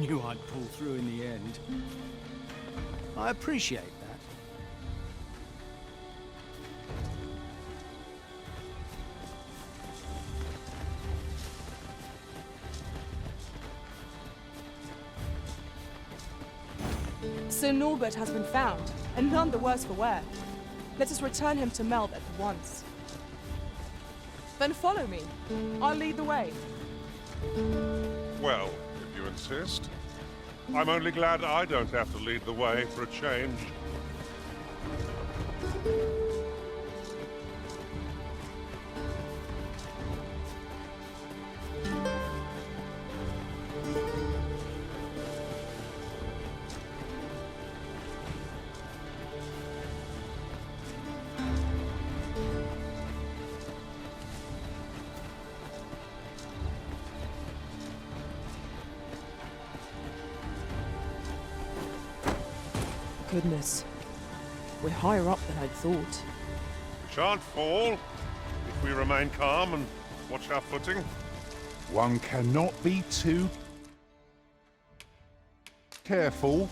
Knew I'd pull through in the end. I appreciate that. Sir Norbert has been found, and none the worse for wear. Let us return him to Meld at once. Then follow me. I'll lead the way. Well, if you insist. I'm only glad I don't have to lead the way for a change. Goodness. We're higher up than I'd thought. We shan't fall if we remain calm and watch our footing. One cannot be too careful.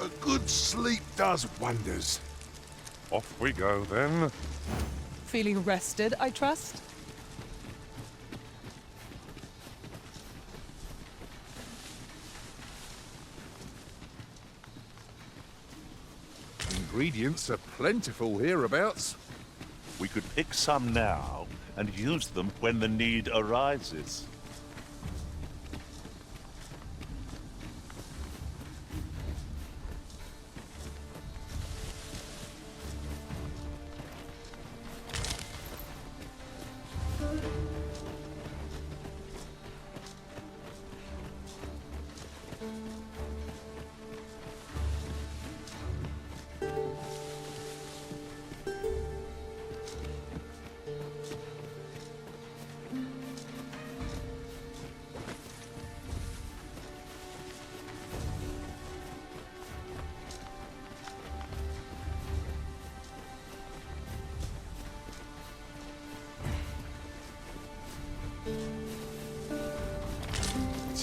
A good sleep does wonders. Off we go then. Feeling rested, I trust? Ingredients are plentiful hereabouts. We could pick some now and use them when the need arises.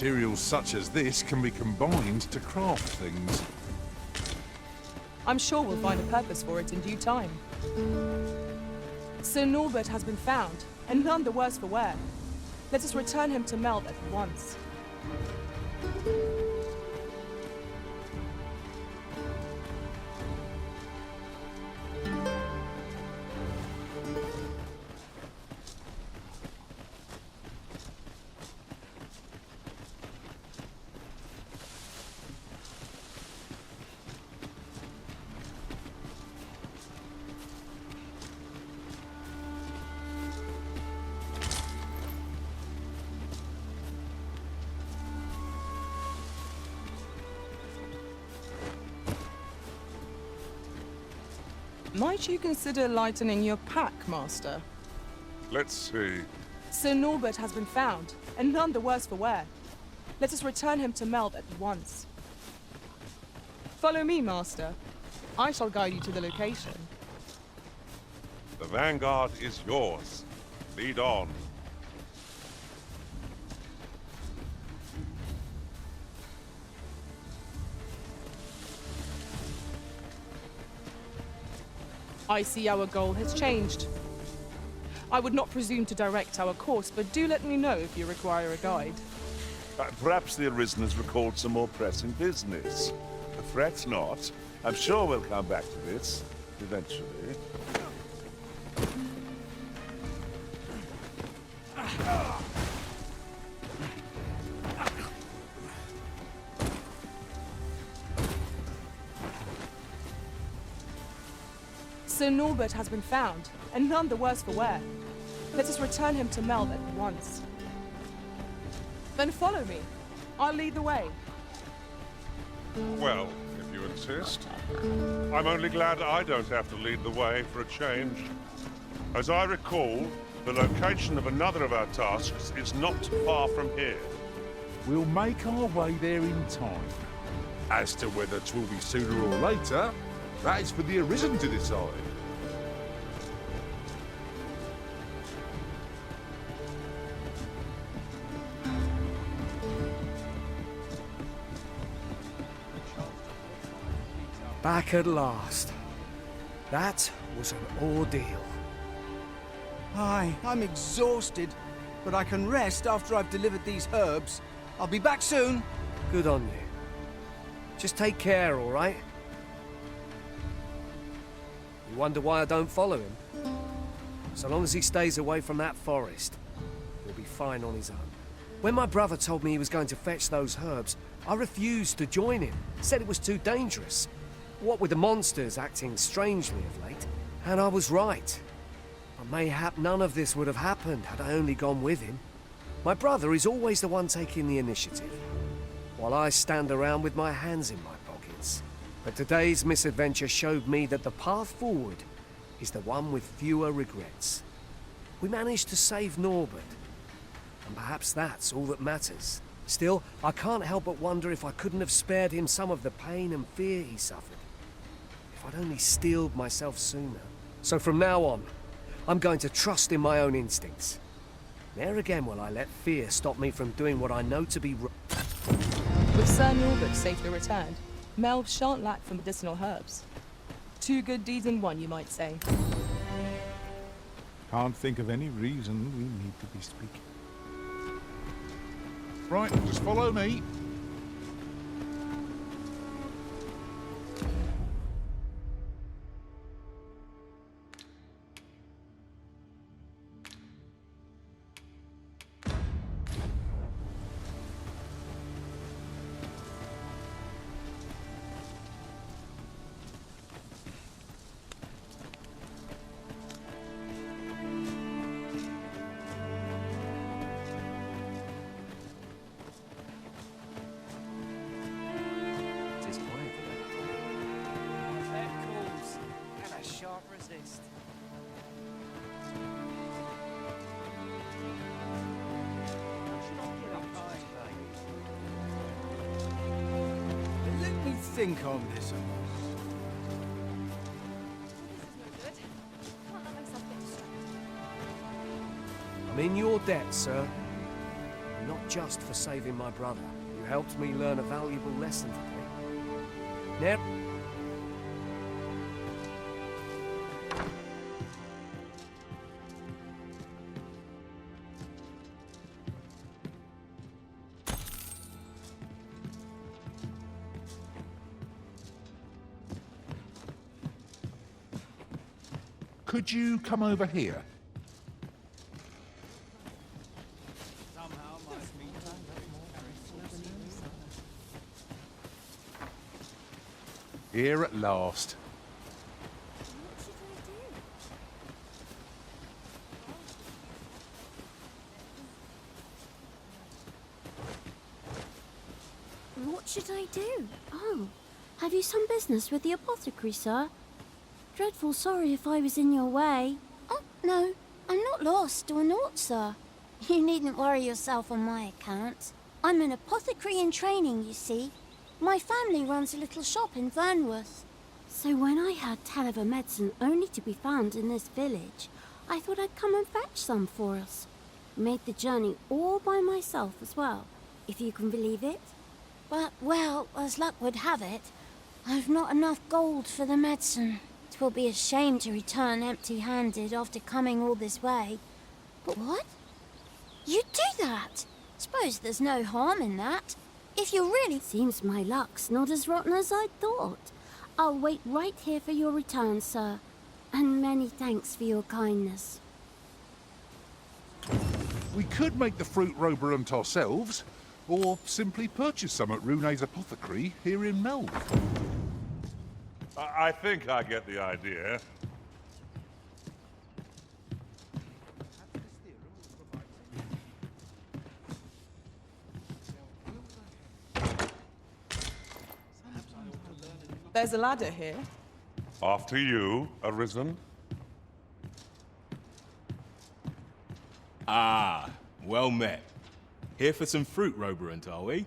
Materials such as this can be combined to craft things. I'm sure we'll find a purpose for it in due time. Sir Norbert has been found, and none the worse for wear. Let us return him to Meld at once. Might you consider lightening your pack, Master? Let's see. Sir Norbert has been found, and none the worse for wear. Let us return him to Meld at once. Follow me, Master. I shall guide you to the location. The vanguard is yours. Lead on. I see our goal has changed. I would not presume to direct our course, but do let me know if you require a guide. Perhaps the Arisen has recalled some more pressing business. Fret not. I'm sure we'll come back to this, eventually. Sir Norbert has been found, and none the worse for wear. Let us return him to Meld at once. Then follow me. I'll lead the way. Well, if you insist. I'm only glad I don't have to lead the way for a change. As I recall, The location of another of our tasks is not far from here. We'll make our way there in time. As to whether 'twill be sooner or later, that is for the Arisen to decide. Back at last. That was an ordeal. Aye, I'm exhausted, but I can rest after I've delivered these herbs. I'll be back soon. Good on you. Just take care, all right? You wonder why I don't follow him? So long as he stays away from that forest, he'll be fine on his own. When my brother told me he was going to fetch those herbs, I refused to join him. Said it was too dangerous. What with the monsters acting strangely of late. And I was right. But mayhap none of this would have happened had I only gone with him. My brother is always the one taking the initiative, while I stand around with my hands in my pockets. But today's misadventure showed me that the path forward is the one with fewer regrets. We managed to save Norbert, and perhaps that's all that matters. Still, I can't help but wonder if I couldn't have spared him some of the pain and fear he suffered. If I'd only steeled myself sooner. So from now on, I'm going to trust in my own instincts. Ne'er again will I let fear stop me from doing what I know to be right. With Sir Norbert safely returned, Melv shan't lack for medicinal herbs. Two good deeds in one, you might say. Can't think of any reason we need to be speaking. Right, just follow me. Let me think on this. I'm in your debt, sir. Not just for saving my brother. You helped me learn a valuable lesson today. Never... Could you come over here? Here at last. What should I do? Oh, have you some business with the apothecary, sir? Dreadful sorry if I was in your way. Oh, no, I'm not lost or naught, sir. You needn't worry yourself on my account. I'm an apothecary in training, you see. My family runs a little shop in Vernworth. So when I heard tell of a medicine only to be found in this village, I thought I'd come and fetch some for us. Made the journey all by myself as well, if you can believe it. But, well, as luck would have it, I've not enough gold for the medicine. 'Twill be a shame to return empty-handed after coming all this way. But what? You'd do that? Suppose there's no harm in that. If you really... Seems my luck's not as rotten as I'd thought. I'll wait right here for your return, sir. And many thanks for your kindness. We could make the fruit roborant ourselves, or simply purchase some at Rune's apothecary here in Melv. I think I get the idea. There's a ladder here. After you, Arisen. Ah, well met. Here for some fruit, Roberant, are we?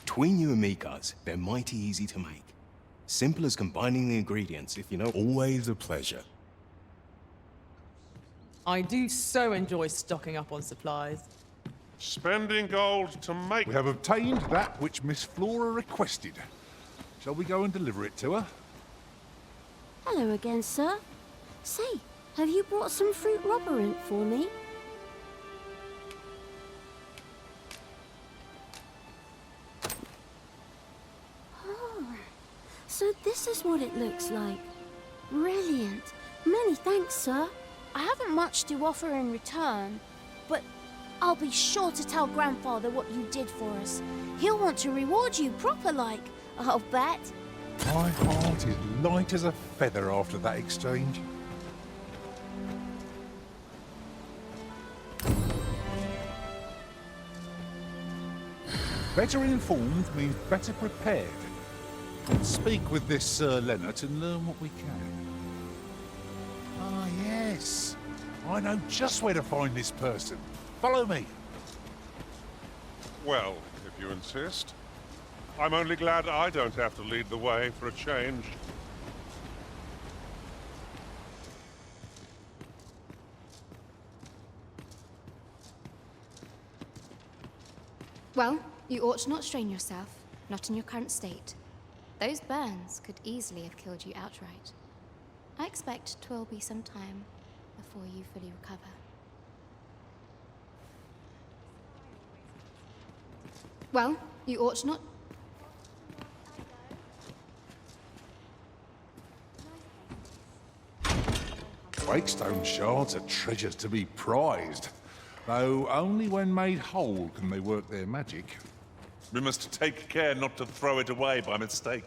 Between you and me, Guz, they're mighty easy to make. Simple as combining the ingredients, if you know. Always a pleasure. I do so enjoy stocking up on supplies. Spending gold to make... We have obtained that which Miss Flora requested. Shall we go and deliver it to her? Hello again, sir. Say, have you brought some fruit roborant for me? Oh, so this is what it looks like. Brilliant. Many thanks, sir. I haven't much to offer in return, but I'll be sure to tell Grandfather what you did for us. He'll want to reward you proper-like, I'll bet. My heart is light as a feather after that exchange. Better informed means better prepared. Let's speak with this Sir Leonard and learn what we can. Ah, yes. I know just where to find this person. Follow me. Well, if you insist. I'm only glad I don't have to lead the way for a change. Well, you ought not strain yourself, not in your current state. Those burns could easily have killed you outright. I expect 'twill be some time before you fully recover. Well, you ought not... Breakstone shards are treasures to be prized, though only when made whole can they work their magic. We must take care not to throw it away by mistake.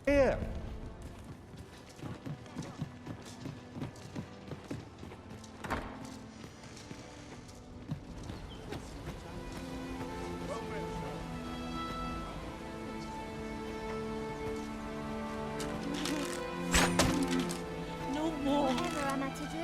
Here. No more. Whatever am I to do?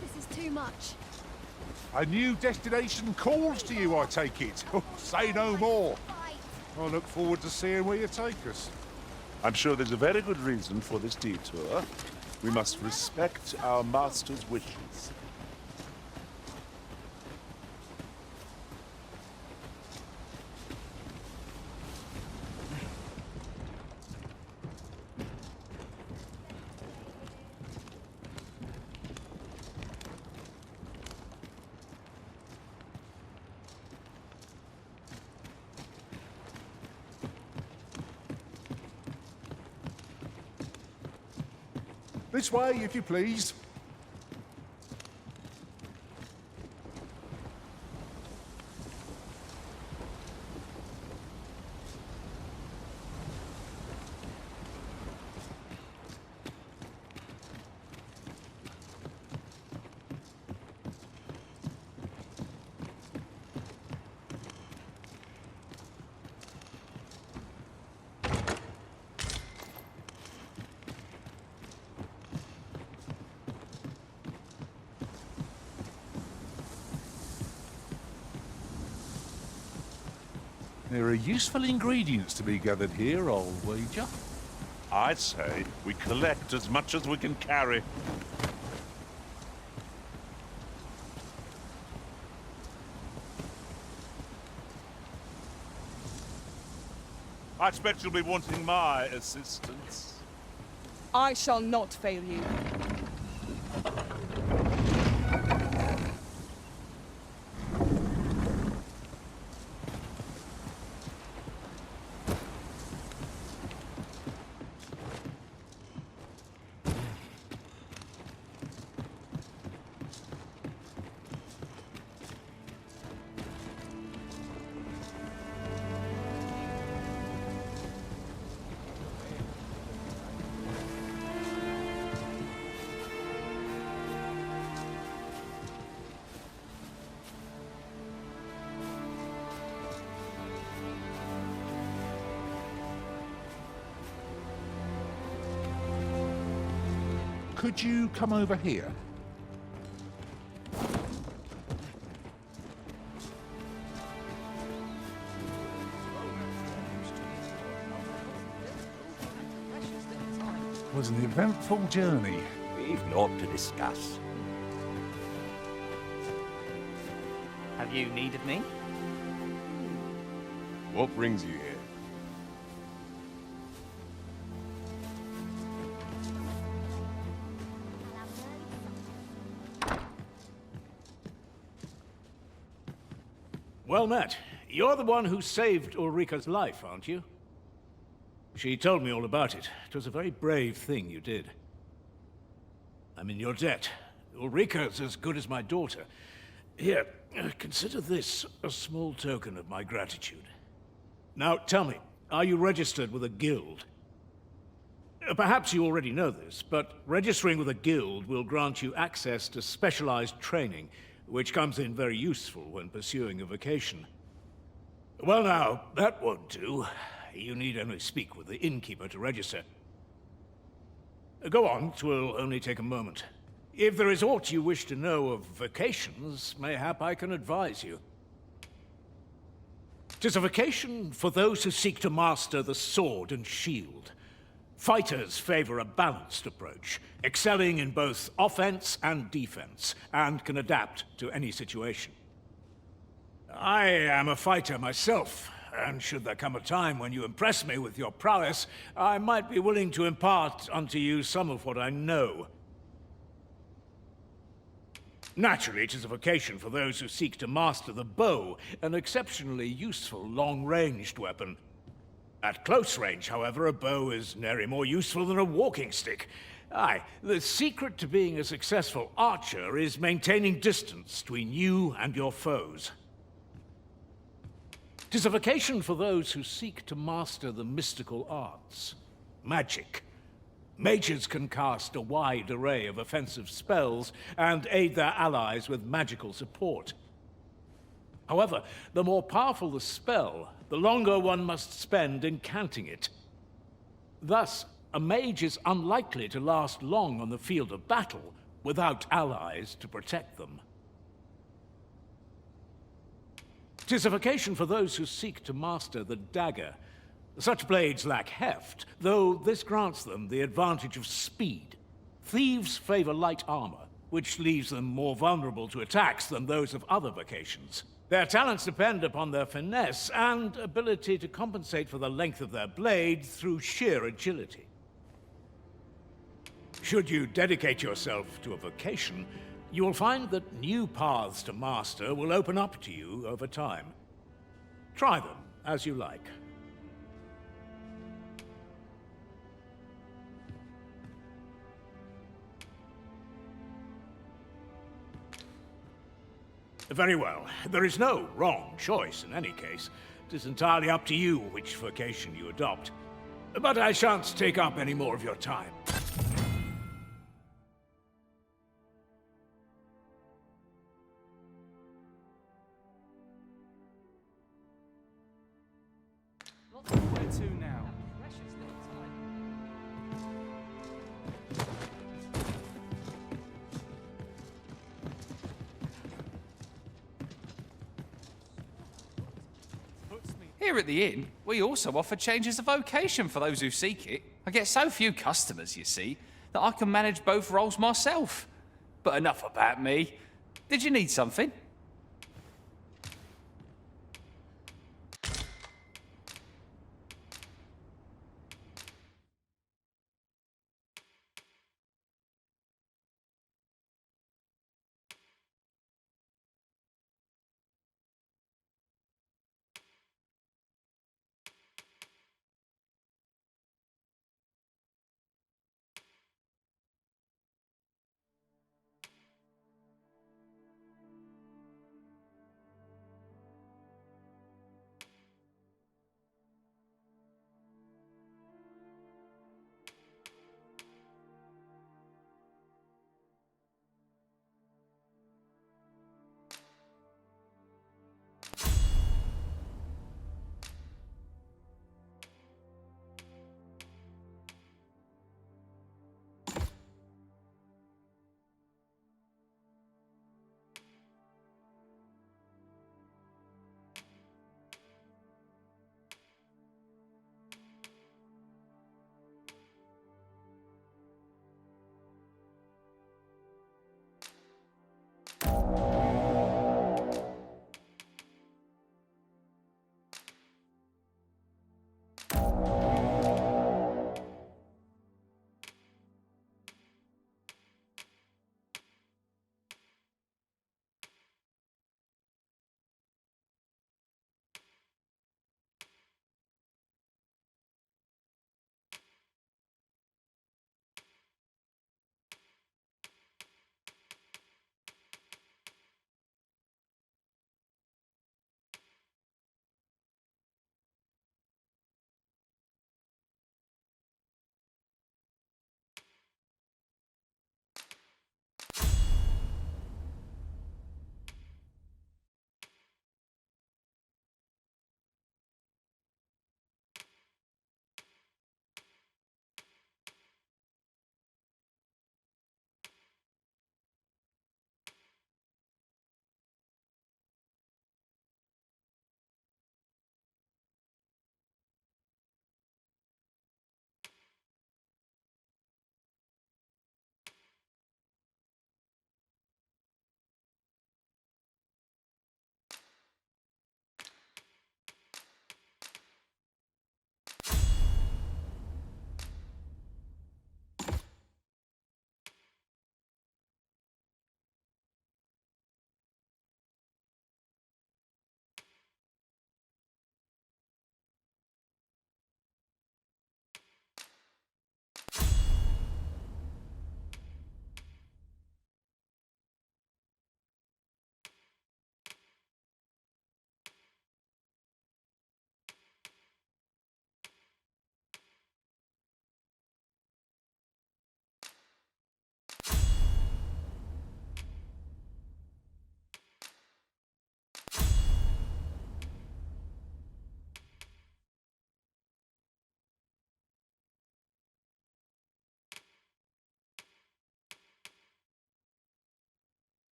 This is too much. A new destination calls to you, I take it. Oh, say no more. I look forward to seeing where you take us. I'm sure there's a very good reason for this detour. We must respect our master's wishes. This way, if you please. There are useful ingredients to be gathered here, I'll wager. I'd say we collect as much as we can carry. I expect you'll be wanting my assistance. I shall not fail you. Could you come over here? Was an eventful journey. We've naught to discuss. Have you need of me? What brings you here? Well met. You're the one who saved Ulrika's life, aren't you? She told me all about it. It was a very brave thing you did. I'm in your debt. Ulrika's as good as my daughter. Here, consider this a small token of my gratitude. Now, tell me, are you registered with a guild? Perhaps you already know this, but registering with a guild will grant you access to specialized training, which comes in very useful when pursuing a vocation. Well now, that won't do. You need only speak with the innkeeper to register. Go on, 'twill only take a moment. If there is aught you wish to know of vocations, mayhap I can advise you. 'Tis a vocation for those who seek to master the sword and shield. Fighters favor a balanced approach, excelling in both offense and defense, and can adapt to any situation. I am a fighter myself, and should there come a time when you impress me with your prowess, I might be willing to impart unto you some of what I know. Naturally, it is a vocation for those who seek to master the bow, an exceptionally useful long-ranged weapon. At close range, however, a bow is nary more useful than a walking stick. Aye, the secret to being a successful archer is maintaining distance between you and your foes. 'Tis a vocation for those who seek to master the mystical arts. Magic. Mages can cast a wide array of offensive spells and aid their allies with magical support. However, the more powerful the spell, the longer one must spend incanting it. Thus, a mage is unlikely to last long on the field of battle without allies to protect them. 'Tis a vocation for those who seek to master the dagger. Such blades lack heft, though this grants them the advantage of speed. Thieves favor light armor, which leaves them more vulnerable to attacks than those of other vocations. Their talents depend upon their finesse and ability to compensate for the length of their blade through sheer agility. Should you dedicate yourself to a vocation, you will find that new paths to master will open up to you over time. Try them as you like. Very well. There is no wrong choice in any case. It is entirely up to you which vocation you adopt. But I shan't take up any more of your time. Where to now? Here at the inn, we also offer changes of vocation for those who seek it. I get so few customers, you see, that I can manage both roles myself. But enough about me. Did you need something?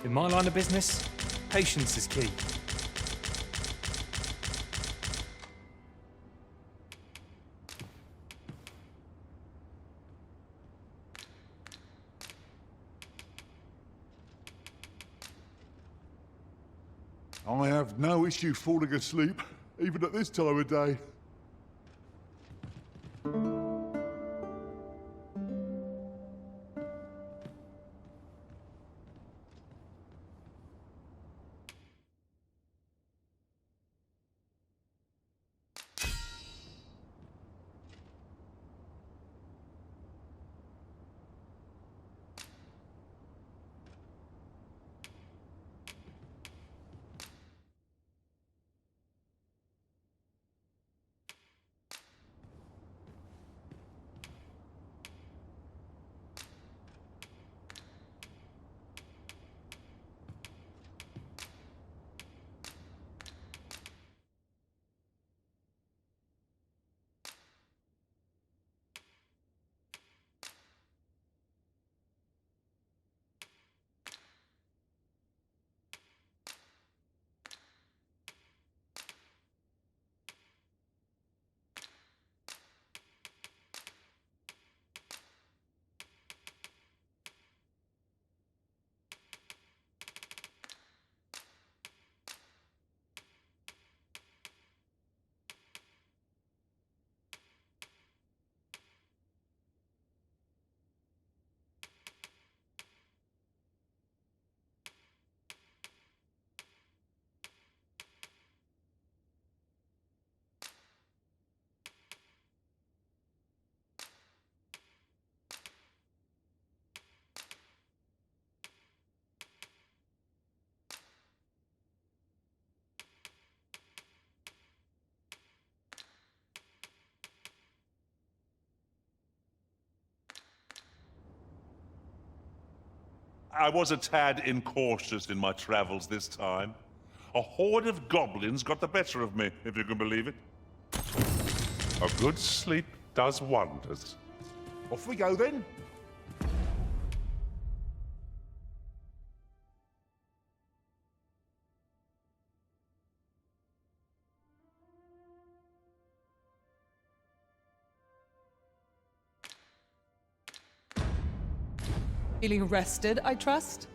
In my line of business, patience is key. I have no issue falling asleep, even at this time of day. I was a tad incautious in my travels this time. A horde of goblins got the better of me, if you can believe it. A good sleep does wonders. Off we go then. Feeling rested, I trust?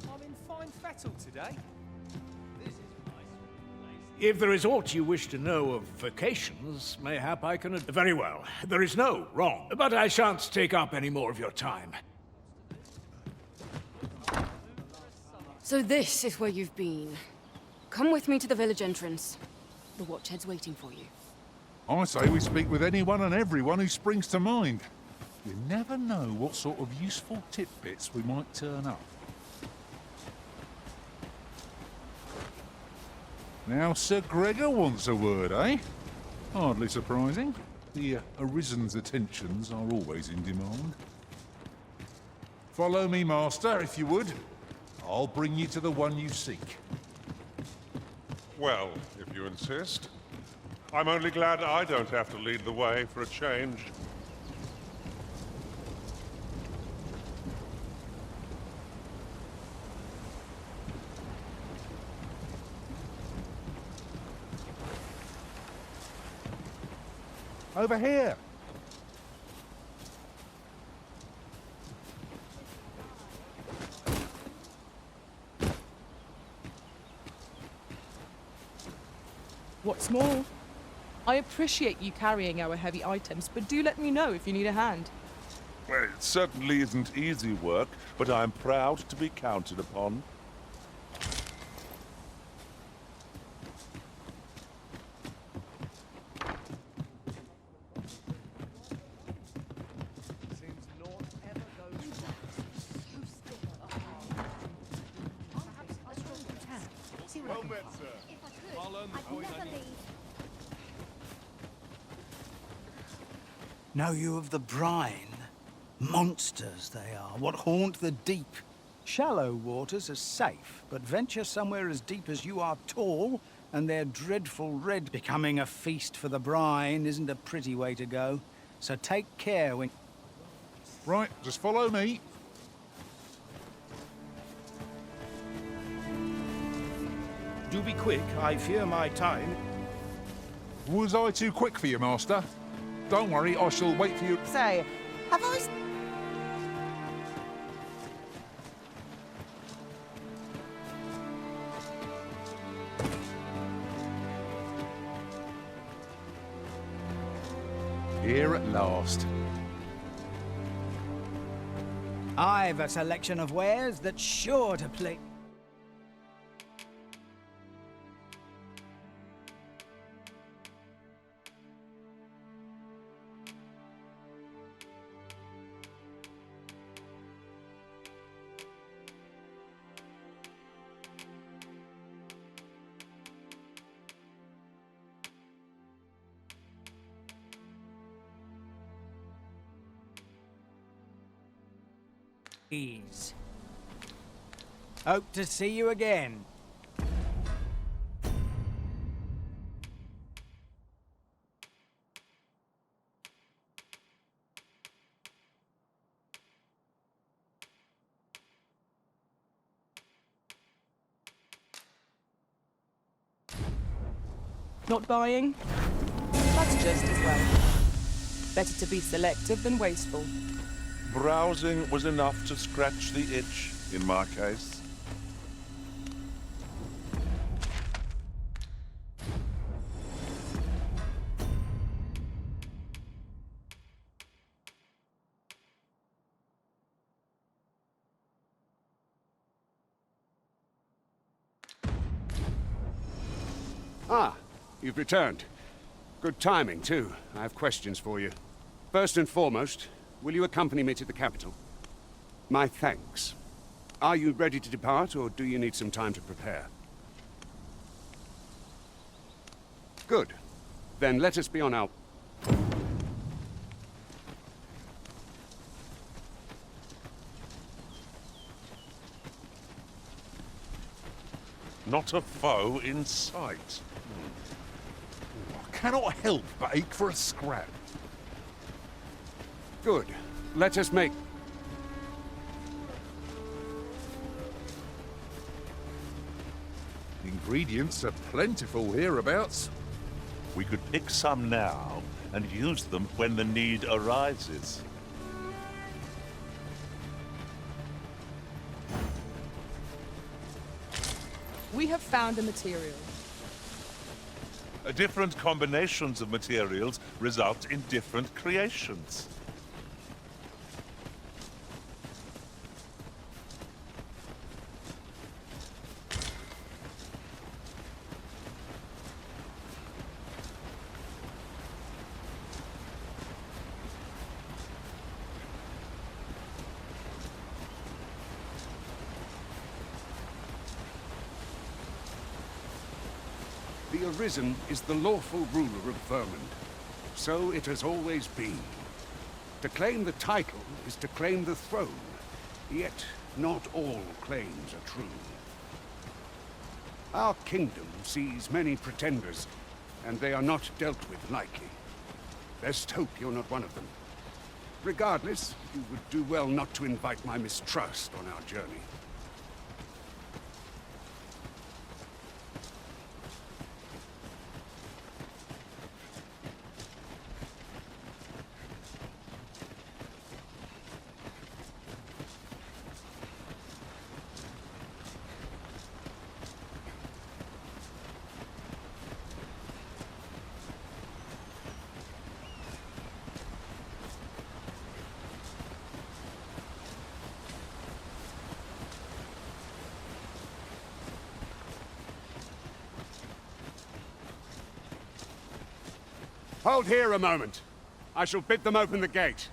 I'm in fine fettle today. If there is aught you wish to know of vacations, mayhap I can... Very well. There is no wrong. But I shan't take up any more of your time. So this is where you've been. Come with me to the village entrance. The Watchhead's waiting for you. I say we speak with anyone and everyone who springs to mind. You never know what sort of useful tidbits we might turn up. Now Sir Gregor wants a word, eh? Hardly surprising. The Arisen's attentions are always in demand. Follow me, Master, if you would. I'll bring you to the one you seek. Well, if you insist. I'm only glad I don't have to lead the way for a change. Over here. What's more, I appreciate you carrying our heavy items, but do let me know if you need a hand. Well, it certainly isn't easy work, but I'm proud to be counted upon. Know you of the brine? Monsters they are, what haunt the deep. Shallow waters are safe, but venture somewhere as deep as you are tall, and their dreadful red becoming a feast for the brine isn't a pretty way to go. So take care when... Right, just follow me. Do be quick, I fear my time. Was I too quick for you, Master? Don't worry, I shall wait for you. Say, have I... Here at last. I've a selection of wares that's sure to play... Ease. Hope to see you again. Not buying? That's just as well. Better to be selective than wasteful. Browsing was enough to scratch the itch, in my case. Ah, you've returned. Good timing, too. I have questions for you. First and foremost, will you accompany me to the capital? My thanks. Are you ready to depart, or do you need some time to prepare? Good. Then let us be on our... Not a foe in sight. I cannot help but ache for a scrap. Good. Let us make... Ingredients are plentiful hereabouts. We could pick some now and use them when the need arises. We have found a material. Different combinations of materials result in different creations. The Arisen is the lawful ruler of Vermund. So it has always been. To claim the title is to claim the throne. Yet, not all claims are true. Our kingdom sees many pretenders, and they are not dealt with lightly. Best hope you're not one of them. Regardless, you would do well not to invite my mistrust on our journey. Hold here a moment. I shall bid them open the gate.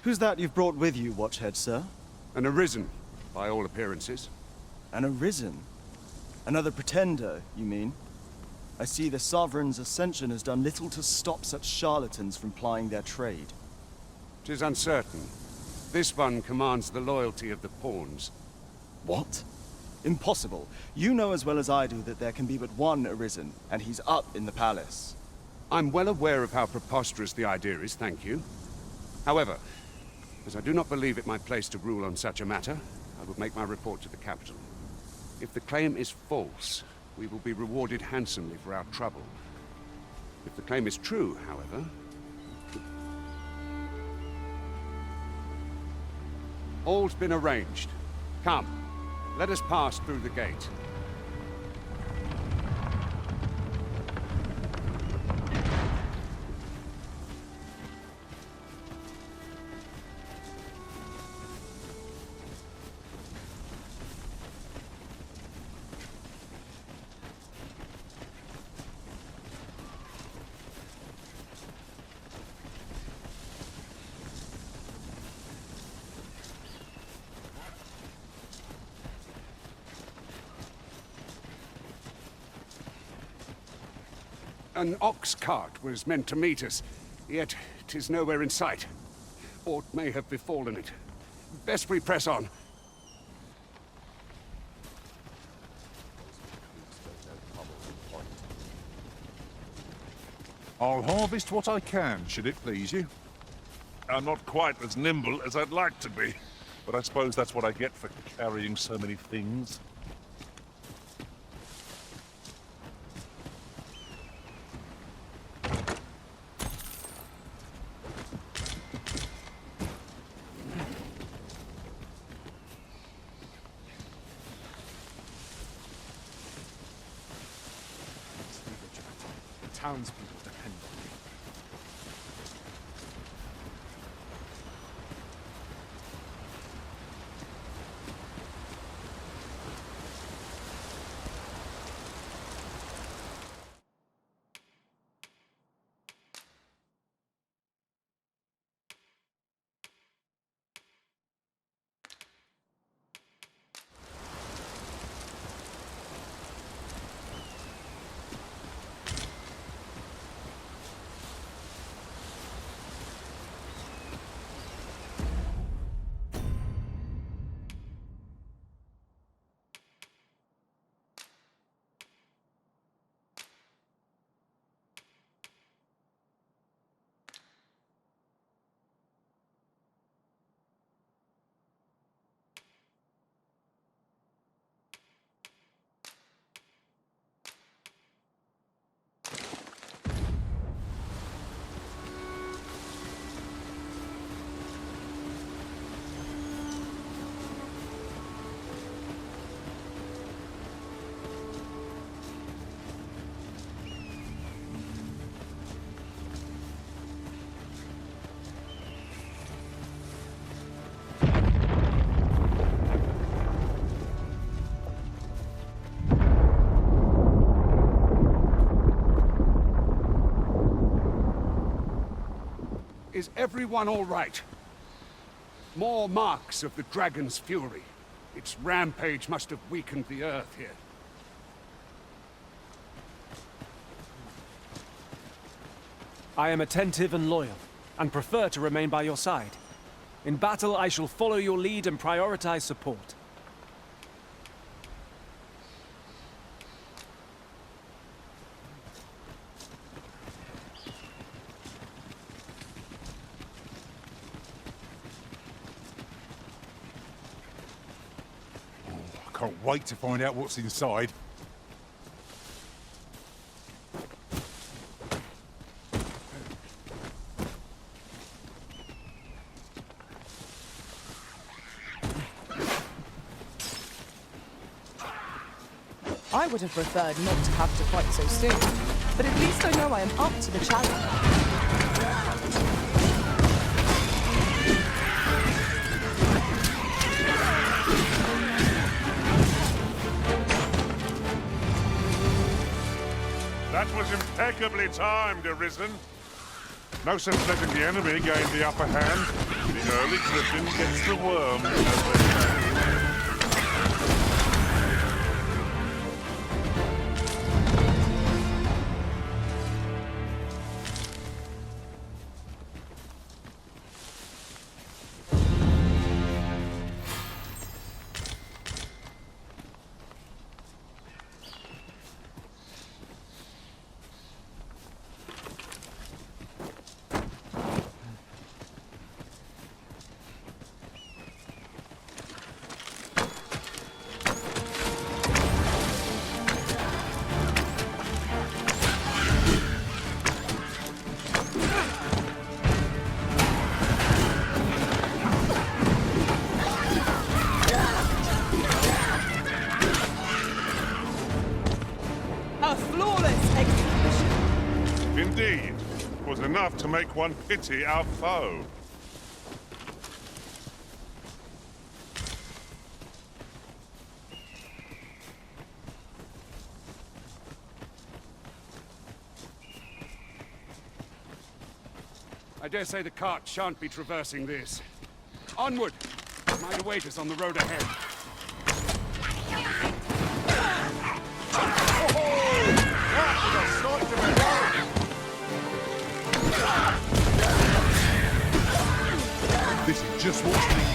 Who's that you've brought with you, Watchhead, sir? An Arisen, by all appearances. An Arisen? Another pretender, you mean? I see the Sovereign's ascension has done little to stop such charlatans from plying their trade. 'Tis uncertain. This one commands the loyalty of the pawns. What? Impossible. You know as well as I do that there can be but one Arisen, and he's up in the palace. I'm well aware of how preposterous the idea is, thank you. However, as I do not believe it my place to rule on such a matter, I will make my report to the capital. If the claim is false, we will be rewarded handsomely for our trouble. If the claim is true, however... All's been arranged. Come, let us pass through the gate. An ox cart was meant to meet us, yet 'tis nowhere in sight. Aught may have befallen it. Best we press on. I'll harvest what I can, should it please you. I'm not quite as nimble as I'd like to be, but I suppose that's what I get for carrying so many things. Townspeople depend on me. Is everyone all right? More marks of the dragon's fury. Its rampage must have weakened the earth here. I am attentive and loyal, and prefer to remain by your side. In battle, I shall follow your lead and prioritize support. Can't wait to find out what's inside. I would have preferred not to have to fight so soon, but at least I know I am up to the challenge. That was impeccably timed, Arisen. No sense letting the enemy gain the upper hand. The early griffin gets the worm, as they say. enough to make one pity our foe. I dare say the cart shan't be traversing this. Onward! Might await us on the road ahead. This is just what's needed.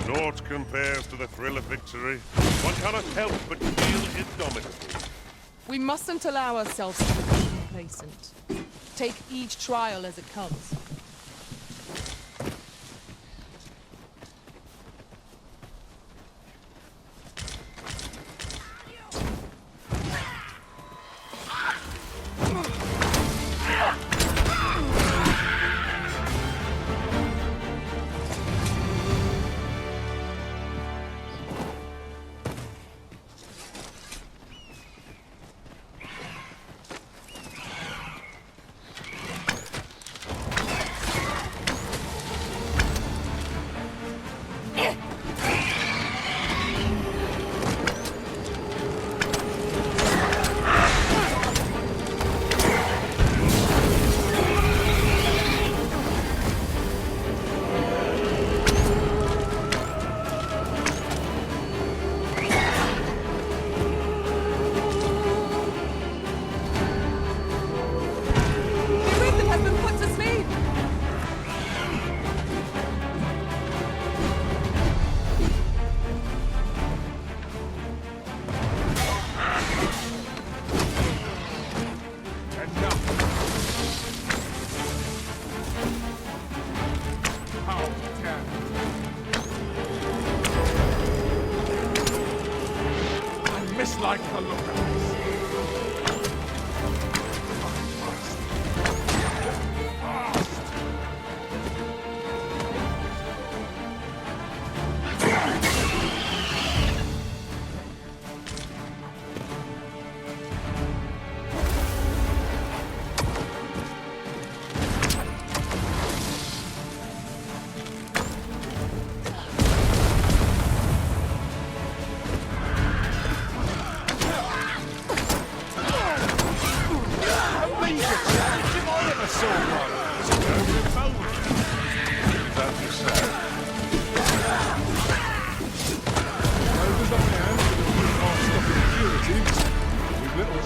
Naught compares to the thrill of victory. One cannot help but feel indomitable. We mustn't allow ourselves to become complacent. Take each trial as it comes. Like the look of this.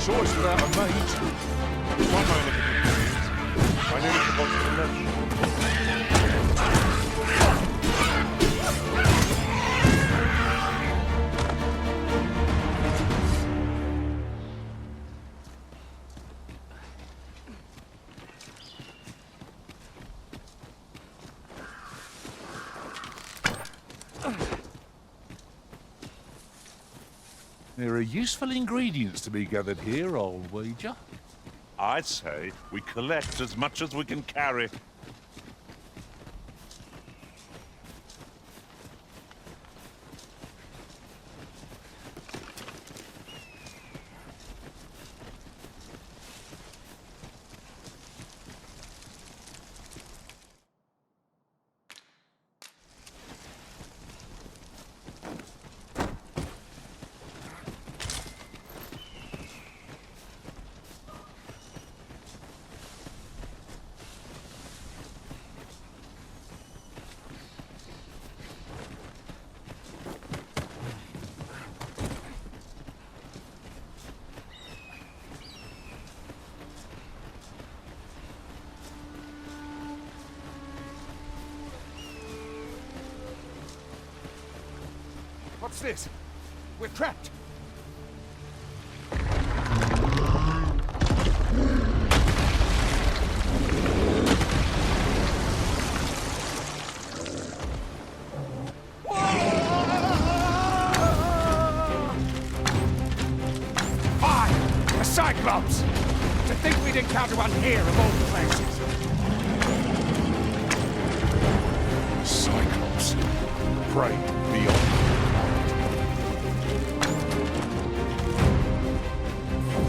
Choice without a mate. One moment, I nearly forgot to mention. There are useful ingredients to be gathered here, I'll wager. I'd say we collect as much as we can carry. What's this? We're trapped. Cyclops! To think we'd encounter one here of all places! Cyclops. Pray beyond.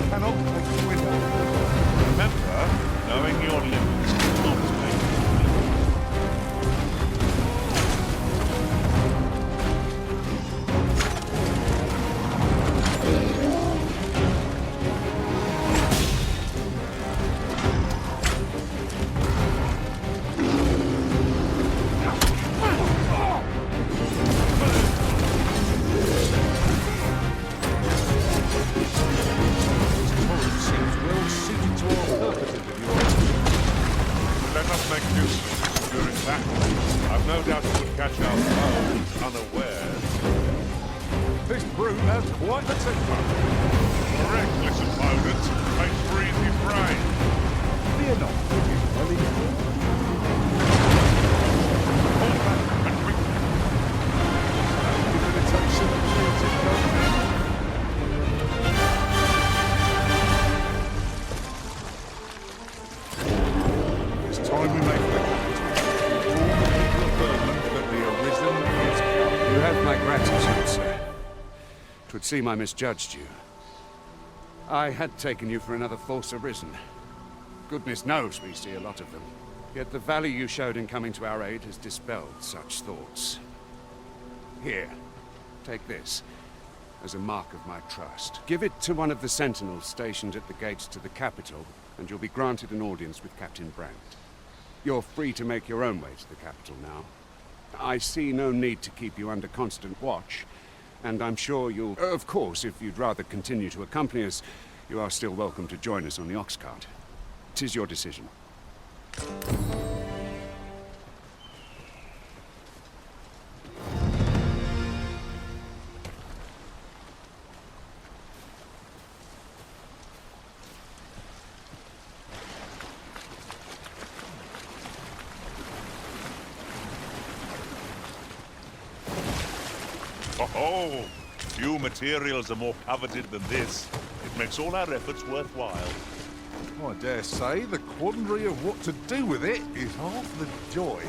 Cannot take with her. Remember, knowing your limits does not make you seem I misjudged you. I had taken you for another false Arisen. Goodness knows we see a lot of them. Yet the value you showed in coming to our aid has dispelled such thoughts. Here, take this, as a mark of my trust. Give it to one of the sentinels stationed at the gates to the capital, and you'll be granted an audience with Captain Brandt. You're free to make your own way to the capital now. I see no need to keep you under constant watch, and I'm sure you'll... Of course, if you'd rather continue to accompany us, you are still welcome to join us on the ox cart. 'Tis your decision. Oh, few materials are more coveted than this. It makes all our efforts worthwhile. I dare say the quandary of what to do with it is half the joy.